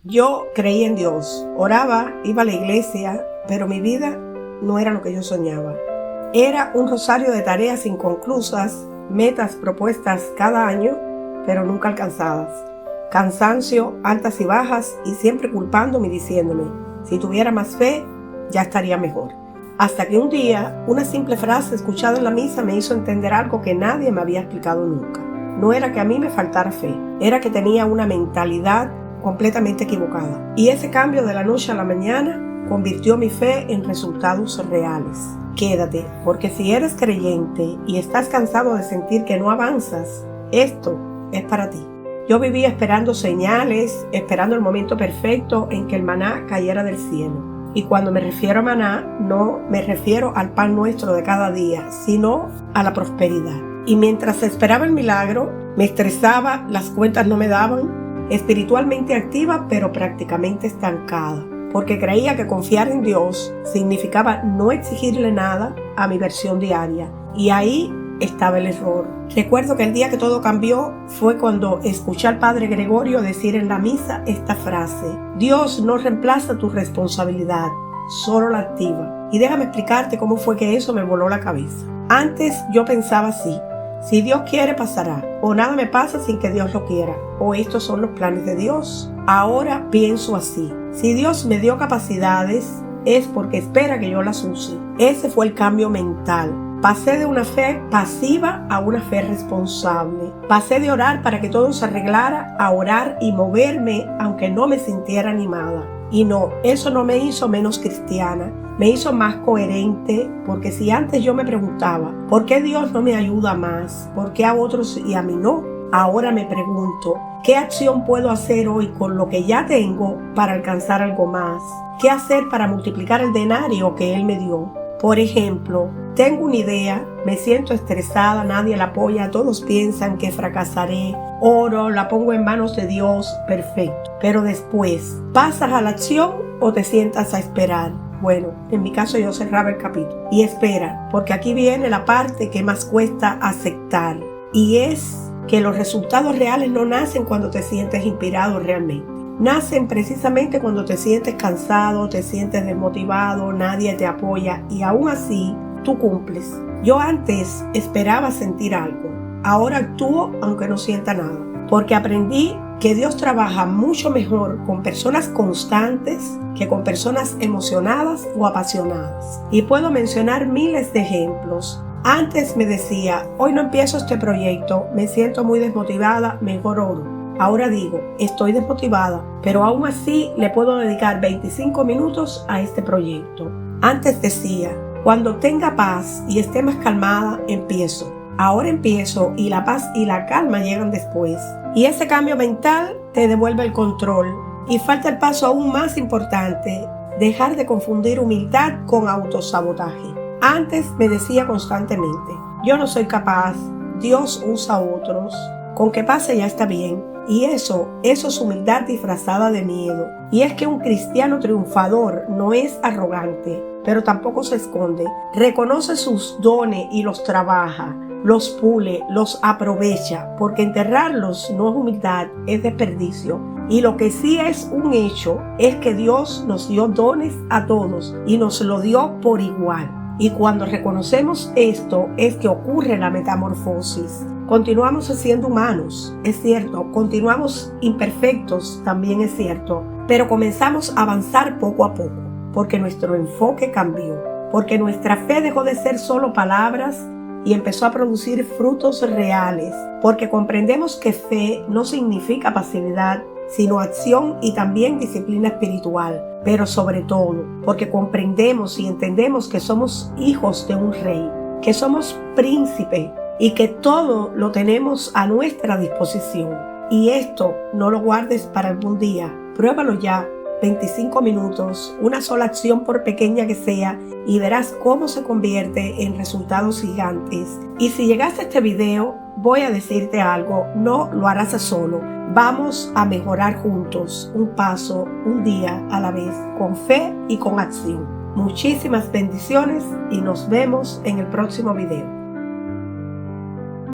Yo creía en Dios, oraba, iba a la iglesia, pero mi vida no era lo que yo soñaba. Era un rosario de tareas inconclusas, metas propuestas cada año, pero nunca alcanzadas. Cansancio, altas y bajas, y siempre culpándome y diciéndome, si tuviera más fe, ya estaría mejor. Hasta que un día, una simple frase escuchada en la misa me hizo entender algo que nadie me había explicado nunca. No era que a mí me faltara fe, era que tenía una mentalidad completamente equivocada. Y ese cambio de la noche a la mañana convirtió mi fe en resultados reales. Quédate, porque si eres creyente y estás cansado de sentir que no avanzas, esto es para ti. Yo vivía esperando señales, esperando el momento perfecto en que el maná cayera del cielo. Y cuando me refiero a maná, no me refiero al pan nuestro de cada día, sino a la prosperidad. Y mientras esperaba el milagro, me estresaba, las cuentas no me daban, espiritualmente activa pero prácticamente estancada, porque creía que confiar en Dios significaba no exigirle nada a mi versión diaria, y ahí estaba el error. Recuerdo que el día que todo cambió fue cuando escuché al Padre Gregorio decir en la misa esta frase: Dios no reemplaza tu responsabilidad, solo la activa. Y déjame explicarte cómo fue que eso me voló la cabeza. Antes yo pensaba así: si Dios quiere, pasará, o nada me pasa sin que Dios lo quiera, o estos son los planes de Dios. Ahora pienso así: si Dios me dio capacidades, es porque espera que yo las use. Ese fue el cambio mental. Pasé de una fe pasiva a una fe responsable. Pasé de orar para que todo se arreglara a orar y moverme aunque no me sintiera animada. Y no, eso no me hizo menos cristiana, me hizo más coherente, porque si antes yo me preguntaba, ¿por qué Dios no me ayuda más? ¿Por qué a otros y a mí no? Ahora me pregunto, ¿qué acción puedo hacer hoy con lo que ya tengo para alcanzar algo más? ¿Qué hacer para multiplicar el denario que Él me dio? Por ejemplo, tengo una idea, me siento estresada, nadie la apoya, todos piensan que fracasaré, oro, la pongo en manos de Dios, perfecto. Pero después, ¿pasas a la acción o te sientas a esperar? Bueno, en mi caso yo cerraba el capítulo. Y espera, porque aquí viene la parte que más cuesta aceptar. Y es que los resultados reales no nacen cuando te sientes inspirado realmente. Nacen precisamente cuando te sientes cansado, te sientes desmotivado, nadie te apoya y aún así tú cumples. Yo antes esperaba sentir algo, ahora actúo aunque no sienta nada, porque aprendí que Dios trabaja mucho mejor con personas constantes que con personas emocionadas o apasionadas. Y puedo mencionar miles de ejemplos. Antes me decía, hoy no empiezo este proyecto, me siento muy desmotivada, mejor oro. Ahora digo, estoy desmotivada, pero aún así le puedo dedicar 25 minutos a este proyecto. Antes decía, cuando tenga paz y esté más calmada, empiezo. Ahora empiezo y la paz y la calma llegan después. Y ese cambio mental te devuelve el control. Y falta el paso aún más importante, dejar de confundir humildad con autosabotaje. Antes me decía constantemente, yo no soy capaz, Dios usa a otros, con que pase ya está bien. Y eso es humildad disfrazada de miedo. Y es que un cristiano triunfador no es arrogante, pero tampoco se esconde. Reconoce sus dones y los trabaja, los pule, los aprovecha, porque enterrarlos no es humildad, es desperdicio. Y lo que sí es un hecho es que Dios nos dio dones a todos y nos lo dio por igual. Y cuando reconocemos esto es que ocurre la metamorfosis. Continuamos siendo humanos, es cierto, continuamos imperfectos, también es cierto, pero comenzamos a avanzar poco a poco, porque nuestro enfoque cambió, porque nuestra fe dejó de ser solo palabras y empezó a producir frutos reales, porque comprendemos que fe no significa pasividad, sino acción y también disciplina espiritual, pero sobre todo, porque comprendemos y entendemos que somos hijos de un rey, que somos príncipe, y que todo lo tenemos a nuestra disposición. Y esto no lo guardes para algún día, pruébalo ya, 25 minutos, una sola acción por pequeña que sea, y verás cómo se convierte en resultados gigantes. Y si llegaste a este video, voy a decirte algo, no lo harás solo. Vamos a mejorar juntos, un paso, un día a la vez, con fe y con acción. Muchísimas bendiciones y nos vemos en el próximo video.